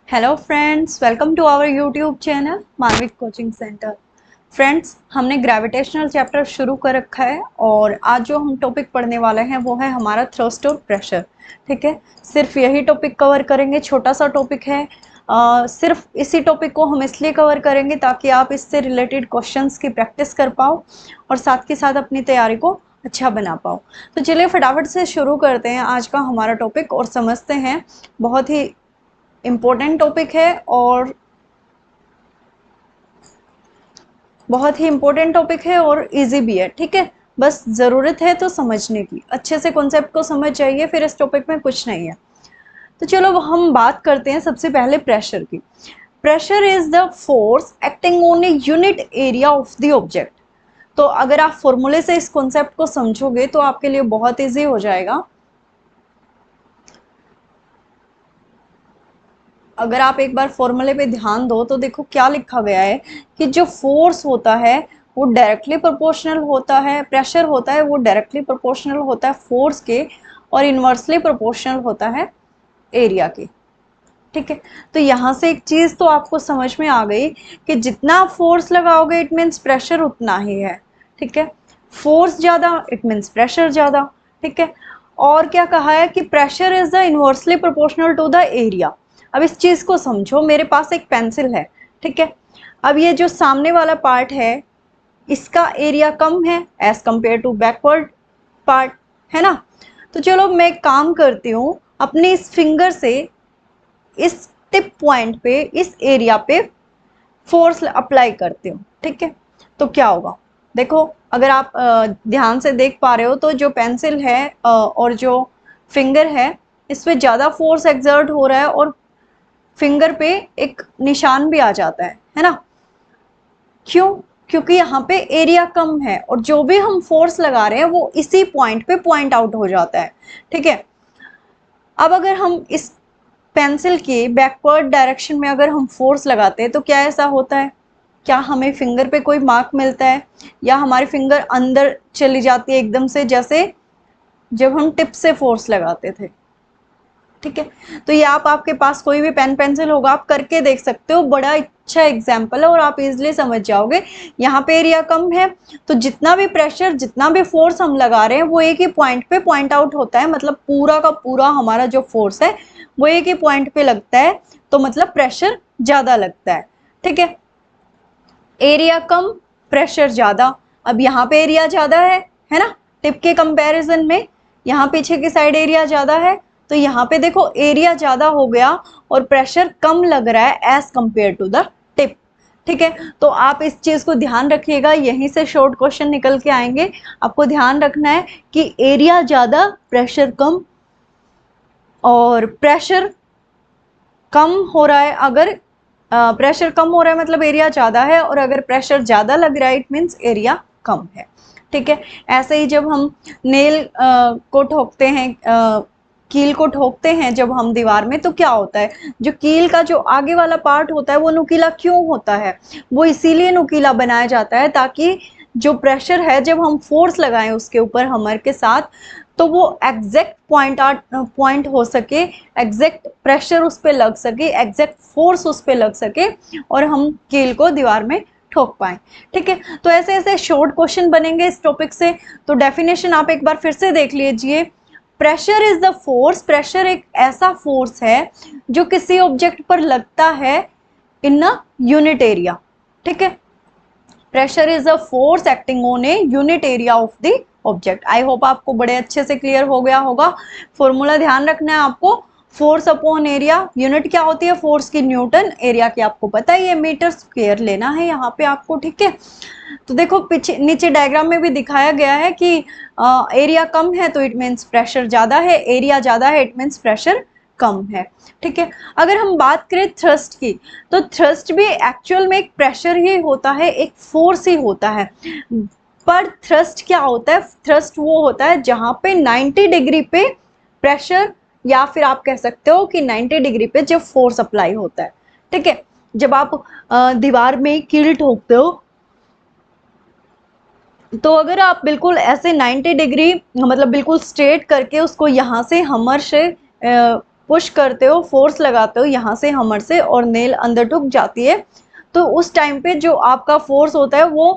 Hello friends, welcome to our YouTube channel Manvik coaching centre. Friends, हमने gravitational chapter शुरू कर रखा है और आज जो हम टॉपिक पढ़ने वाले हैं वो है हमारा थ्रस्ट और प्रेशर। ठीक है, सिर्फ यही टॉपिक कवर करेंगे, छोटा सा टॉपिक है। सिर्फ इसी टॉपिक को हम इसलिए कवर करेंगे ताकि आप इससे रिलेटेड क्वेश्चंस की प्रैक्टिस कर पाओ और साथ के साथ अपनी तैयारी को अच्छा बना पाओ। तो चलिए फटाफट से शुरू करते हैं आज का हमारा टॉपिक और समझते हैं। बहुत ही इम्पोर्टेंट टॉपिक है और इजी भी है। ठीक है, बस ज़रूरत है तो समझने की, अच्छे से कॉन्सेप्ट को समझ जाइए, फिर इस टॉपिक में कुछ नहीं है। तो चलो हम बात करते हैं सबसे पहले प्रेशर की। Pressure is the force acting on a unit area of the object. तो अगर आप फॉर्मूले से इस कॉन्सेप्ट को समझोगे तो आपके लिए बहुत ईजी हो जाएगा। अगर आप एक बार फॉर्मूले पे ध्यान दो तो देखो क्या लिखा गया है कि जो फोर्स होता है वो डायरेक्टली प्रोपोर्शनल होता है, प्रेशर होता है वो डायरेक्टली प्रोपोर्शनल होता है फोर्स के, और इनवर्सली प्रोपोर्शनल होता है एरिया के। ठीक है, तो यहाँ से एक चीज तो आपको समझ में आ गई कि जितना आप फोर्स लगाओगे इट मीन्स प्रेशर उतना ही है। ठीक है, फोर्स ज्यादा इट मीन्स प्रेशर ज्यादा। ठीक है, और क्या कहा है कि pressure is the inversely proportional to the area. अब इस चीज को समझो, मेरे पास एक पेंसिल है। ठीक है, अब ये जो सामने वाला पार्ट है इसका एरिया कम है as compare to backward part, है ना। तो चलो मैं एक काम करती हूँ, अपनी इस फिंगर से इस टिप पॉइंट पे, इस एरिया पे फोर्स अप्लाई करती हूँ। ठीक है, तो क्या होगा देखो, अगर आप ध्यान से देख पा रहे हो तो जो पेंसिल है और जो फिंगर है इस पे ज़्यादा फोर्स एक्सर्ट हो रहा है और फिंगर पे एक निशान भी आ जाता है ना। क्यों? क्योंकि यहाँ पे एरिया कम है और जो भी हम फोर्स लगा रहे हैं वो इसी पॉइंट पे पॉइंट आउट हो जाता है। ठीक है, अब अगर हम इस पेंसिल की बैकवर्ड डायरेक्शन में अगर हम फोर्स लगाते हैं तो क्या ऐसा होता है, क्या हमें फिंगर पे कोई मार्क मिलता है या हमारी फिंगर अंदर चली जाती है एकदम से, जैसे जब हम टिप से फोर्स लगाते थे। ठीक है, तो ये आप आपके पास कोई भी पेन पेंसिल होगा आप करके देख सकते हो, बड़ा अच्छा एग्जाम्पल है और आप इजिली समझ जाओगे। यहाँ पे एरिया कम है तो जितना भी प्रेशर, जितना भी फोर्स हम लगा रहे हैं वो एक ही पॉइंट पे पॉइंट आउट होता है, मतलब पूरा का पूरा हमारा जो फोर्स है वो एक ही पॉइंट पे लगता है, तो मतलब प्रेशर ज्यादा लगता है। ठीक है, एरिया कम प्रेशर ज्यादा। अब यहाँ पे एरिया ज्यादा है ना, टिप के कंपैरिजन में यहाँ पीछे की साइड एरिया ज्यादा है, तो यहाँ पे देखो एरिया ज्यादा हो गया और प्रेशर कम लग रहा है as compare to the tip. ठीक है, तो आप इस चीज को ध्यान रखिएगा, यहीं से शॉर्ट क्वेश्चन निकल के आएंगे। आपको ध्यान रखना है कि एरिया ज्यादा प्रेशर कम, और प्रेशर कम हो रहा है, अगर प्रेशर कम हो रहा है मतलब एरिया ज़्यादा है, और अगर प्रेशर ज़्यादा लग रहा है इट मीन्स एरिया कम है। ठीक है, ऐसे ही जब हम नेल को ठोकते हैं, कील को ठोकते हैं जब हम दीवार में, तो क्या होता है, जो कील का जो आगे वाला पार्ट होता है वो नुकीला क्यों होता है, वो इसीलिए नुकीला बनाया जाता है ताकि जो प्रेशर है जब हम फोर्स लगाएं उसके ऊपर हमर के साथ तो वो एग्जैक्ट पॉइंट हो सके, एग्जैक्ट प्रेशर उस पर लग सके, एग्जैक्ट फोर्स उस पर लग सके और हम कील को दीवार में ठोक पाए। ठीक है, तो ऐसे ऐसे शॉर्ट क्वेश्चन बनेंगे इस टॉपिक से। तो डेफिनेशन आप एक बार फिर से देख लीजिए। Pressure is the force, pressure एक ऐसा फोर्स है जो किसी ऑब्जेक्ट पर लगता है इन अ यूनिट एरिया। ठीक है, pressure is a force acting on a unit area of the object. I hope आपको बड़े अच्छे से क्लियर हो गया होगा। फॉर्मूला ध्यान रखना है आपको, फोर्स अपॉन एरिया, यूनिट क्या होती है फोर्स की, न्यूटन, एरिया की आपको पता ही है मीटर स्क्वायर लेना है यहाँ पे आपको। ठीक है, तो देखो पीछे नीचे डायग्राम में भी दिखाया गया है कि एरिया कम है तो इट मीन्स प्रेशर ज्यादा है, एरिया ज्यादा है इट मीन्स प्रेशर कम है। ठीक है, अगर हम बात करें थ्रस्ट की, तो थ्रस्ट भी एक्चुअल में एक प्रेशर ही होता है, एक फोर्स ही होता है। पर थ्रस्ट क्या होता है, थ्रस्ट वो होता है जहां पे 90 डिग्री पे प्रेशर, या फिर आप कह सकते हो कि 90 डिग्री पे जब फोर्स अप्लाई होता है। ठीक है, जब आप दीवार में कील ठोकते हो तो अगर आप बिल्कुल ऐसे 90 डिग्री मतलब बिल्कुल स्ट्रेट करके उसको यहाँ से हमर से पुश करते हो, फोर्स लगाते हो यहाँ से हमर से, और नेल अंदर ढुक जाती है, तो उस टाइम पे जो आपका फोर्स होता है वो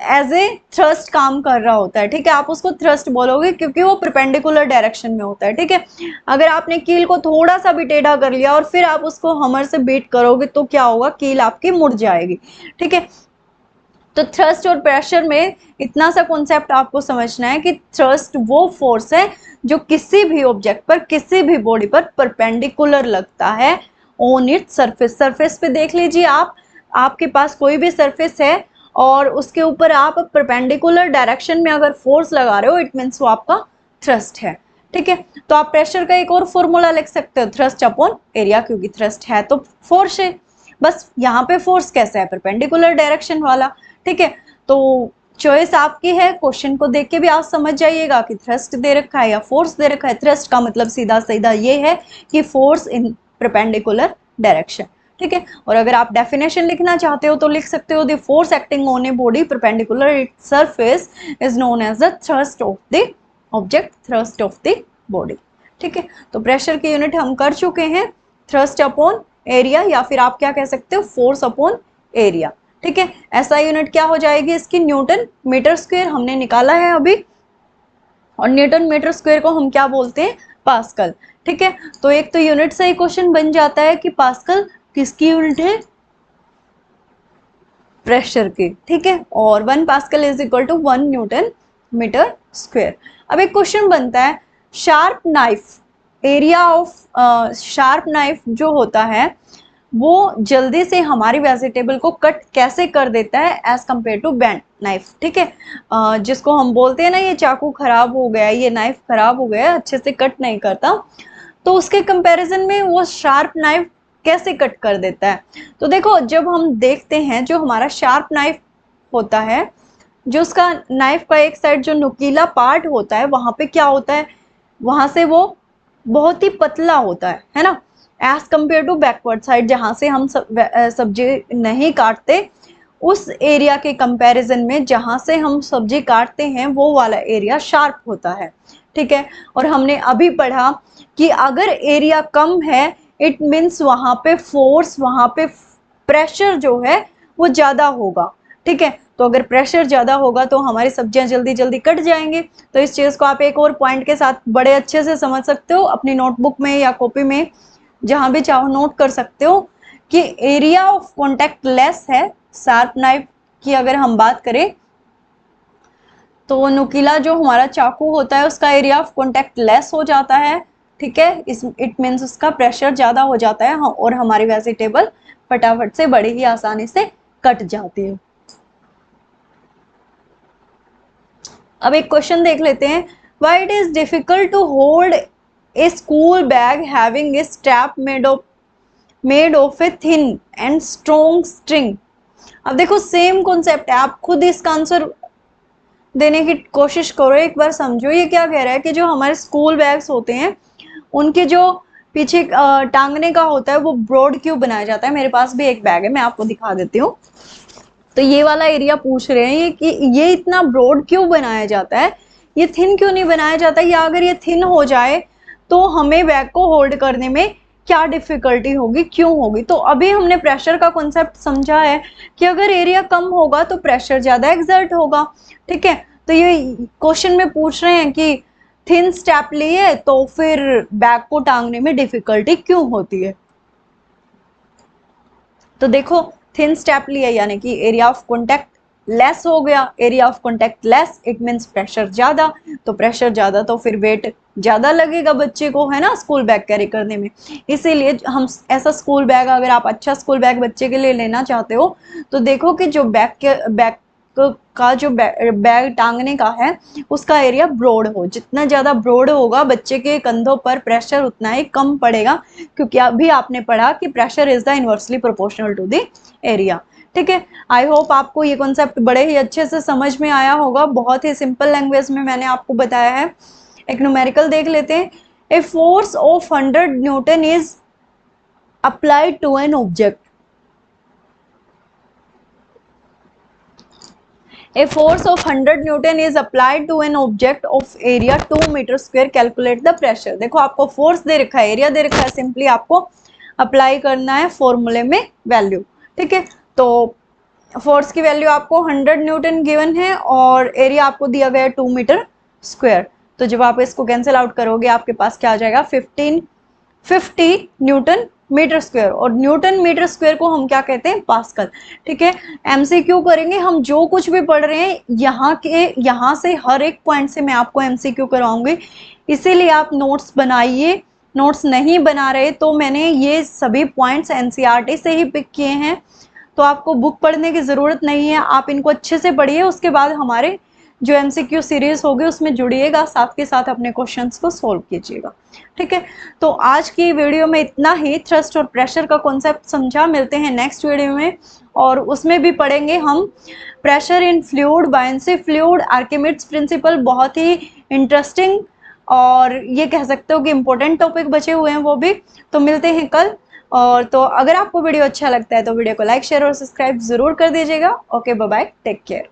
एज ए थ्रस्ट काम कर रहा होता है, ठीक है। आप उसको थ्रस्ट बोलोगे क्योंकि वो परपेंडिकुलर डायरेक्शन में होता है, ठीक है। अगर आपने कील को थोड़ा सा भी टेढ़ा कर लिया और फिर आप उसको हमर से बीट करोगे तो क्या होगा, कील आपकी मुड़ जाएगी, ठीक है। तो थ्रस्ट और प्रेशर में इतना सा कॉन्सेप्ट आपको समझना है कि थ्रस्ट वो फोर्स है जो किसी भी ऑब्जेक्ट पर, किसी भी बॉडी पर परपेंडिकुलर लगता है ऑन इट्स सरफेस। सरफेस पे देख लीजिए आप, आपके पास कोई भी सरफेस है और उसके ऊपर आप परपेंडिकुलर डायरेक्शन में अगर फोर्स लगा रहे हो, इट मीन्स वो आपका थ्रस्ट है, ठीक है। तो आप प्रेशर का एक और फॉर्मूला लिख सकते हो, थ्रस्ट अपॉन एरिया, क्योंकि थ्रस्ट है तो फोर्स है, बस यहाँ पे फोर्स कैसा है, परपेंडिकुलर डायरेक्शन वाला, ठीक है। तो चॉइस आपकी है, क्वेश्चन को देख के भी आप समझ जाइएगा कि थ्रस्ट दे रखा है या फोर्स दे रखा है। थ्रस्ट का मतलब सीधा सीधा ये है कि फोर्स इन परपेंडिकुलर डायरेक्शन, ठीक है। और अगर आप डेफिनेशन लिखना चाहते हो तो लिख सकते हो, the force acting on a body perpendicular its surface is known as the thrust of the object, thrust of the body, ठीक है। तो प्रेशर की यूनिट हम कर चुके हैं, थ्रस्ट अपॉन एरिया, या फिर आप क्या कह सकते हो, फोर्स अपॉन एरिया, ठीक है। ऐसा यूनिट क्या हो जाएगी इसकी, न्यूटन मीटर स्क्वायर हमने निकाला है अभी, और न्यूटन मीटर स्क्वायर को हम क्या बोलते हैं, पास्कल, ठीक है। तो एक तो यूनिट से ही क्वेश्चन बन जाता है कि पास्कल किसकी यूनिट है, प्रेशर की, ठीक है। और 1 pascal is equal to 1 newton metre square. अब एक क्वेश्चन बनता है, sharp knife, area of sharp knife जो होता है वो जल्दी से हमारी वेजिटेबल को कट कैसे कर देता है as compare to bent knife, ठीक है। जिसको हम बोलते हैं ना, ये चाकू खराब हो गया, ये नाइफ खराब हो गया, अच्छे से कट नहीं करता, तो उसके कंपैरिजन में वो शार्प नाइफ कैसे कट कर देता है। तो देखो, जब हम देखते हैं जो हमारा शार्प नाइफ होता है, जो उसका नाइफ का एक साइड जो नुकीला पार्ट होता है, वहां पे क्या होता है, वहां से वो बहुत ही पतला होता है ना, as compare to backward side जहां से हम सब्जी नहीं काटते, उस एरिया के कंपैरिजन में जहां से हम सब्जी काटते हैं वो वाला एरिया शार्प होता है, ठीक है। और हमने अभी पढ़ा कि अगर एरिया कम है, इट मीन्स वहां पे फोर्स, वहां पे प्रेशर जो है वो ज्यादा होगा, ठीक है। तो अगर प्रेशर ज्यादा होगा तो हमारी सब्जियां जल्दी जल्दी कट जाएंगे। तो इस चीज को आप एक और पॉइंट के साथ बड़े अच्छे से समझ सकते हो, अपनी नोटबुक में या कॉपी में जहां भी चाहो नोट कर सकते हो कि एरिया ऑफ कॉन्टेक्ट लेस है शार्प नाइफ की। अगर हम बात करें तो नुकीला जो हमारा चाकू होता है उसका एरिया ऑफ कॉन्टेक्ट लेस हो जाता है, ठीक है। इस इट मीन्स उसका प्रेशर ज्यादा हो जाता है और हमारी वेजिटेबल फटाफट से बड़ी ही आसानी से कट जाती है। अब एक क्वेश्चन देख लेते हैं, why it is difficult to hold a school bag having a strap made of a thin and strong string. अब देखो सेम कॉन्सेप्ट है, आप खुद इसका आंसर देने की कोशिश करो, एक बार समझो ये क्या कह रहा है कि जो हमारे स्कूल बैग्स होते हैं उनके जो पीछे टांगने का होता है वो ब्रॉड क्यों बनाया जाता है। मेरे पास भी एक बैग है, मैं आपको दिखा देती हूँ। तो ये वाला एरिया पूछ रहे हैं ये कि ये इतना ब्रॉड क्यों बनाया जाता है, ये थिन क्यों नहीं बनाया जाता, या अगर ये थिन हो जाए तो हमें बैग को होल्ड करने में क्या डिफिकल्टी होगी, क्यों होगी। तो अभी हमने प्रेशर का कॉन्सेप्ट समझा है कि अगर एरिया कम होगा तो प्रेशर ज्यादा एक्सर्ट होगा, ठीक है। तो ये क्वेश्चन में पूछ रहे हैं कि थिन स्टेप लिए तो फिर बैग को टांगने में डिफिकल्टी क्यों होती है। तो देखो थिन स्टेप लिया यानी कि एरिया ऑफ कॉन्टेक्ट लेस हो गया, area of contact less it means pressure ज्यादा, तो प्रेशर ज्यादा तो फिर वेट ज्यादा लगेगा बच्चे को, है ना, स्कूल बैग कैरी करने में। इसीलिए हम ऐसा स्कूल बैग, अगर आप अच्छा स्कूल बैग बच्चे के लिए लेना चाहते हो तो देखो कि जो बैग का जो बैग टांगने का है उसका एरिया ब्रॉड हो, जितना ज्यादा ब्रॉड होगा बच्चे के कंधों पर प्रेशर उतना ही कम पड़ेगा, क्योंकि अभी आपने पढ़ा कि pressure is the inversely proportional to the area, ठीक है। आई होप आपको ये कॉन्सेप्ट बड़े ही अच्छे से समझ में आया होगा, बहुत ही सिंपल लैंग्वेज में मैंने आपको बताया है। एक न्यूमेरिकल देख लेते हैं, a force of 100 newton is applied to an object a force of 100 newton is applied to an object of area 2 metre square, calculate the pressure. देखो आपको फोर्स दे रखा है, एरिया दे रखा है, सिंपली आपको अप्लाई करना है फॉर्मूले में वैल्यू। ठीक है, तो फोर्स की वैल्यू आपको 100 न्यूटन गिवन है और एरिया आपको दिया गया है 2 मीटर स्क्वायर। तो जब आप इसको कैंसिल आउट करोगे आपके पास क्या आ जाएगा, 1550 न्यूटन मीटर स्क्वायर, और न्यूटन मीटर स्क्वायर को हम क्या कहते हैं, पास्कल। ठीक है, एमसीक्यू करेंगे हम, जो कुछ भी पढ़ रहे हैं यहाँ से हर एक पॉइंट से मैं आपको एमसीक्यू करवाऊंगी, इसीलिए आप नोट्स बनाइए। नोट्स नहीं बना रहे तो मैंने ये सभी पॉइंट्स एनसीईआरटी से ही पिक किए हैं, तो आपको बुक पढ़ने की ज़रूरत नहीं है, आप इनको अच्छे से पढ़िए, उसके बाद हमारे जो एमसीक्यू सीरीज होगी उसमें जुड़िएगा, साथ के साथ अपने क्वेश्चंस को सोल्व कीजिएगा। ठीक है, तो आज की वीडियो में इतना ही, थ्रस्ट और प्रेशर का कॉन्सेप्ट समझा। मिलते हैं नेक्स्ट वीडियो में, और उसमें भी पढ़ेंगे हम pressure in fluid, buoyancy fluid, Archimedes principle, बहुत ही इंटरेस्टिंग और ये कह सकते हो कि इम्पोर्टेंट टॉपिक बचे हुए हैं वो भी। तो मिलते हैं कल। और तो अगर आपको वीडियो अच्छा लगता है तो वीडियो को लाइक शेयर और सब्सक्राइब जरूर कर दीजिएगा। Okay, bye bye, take care.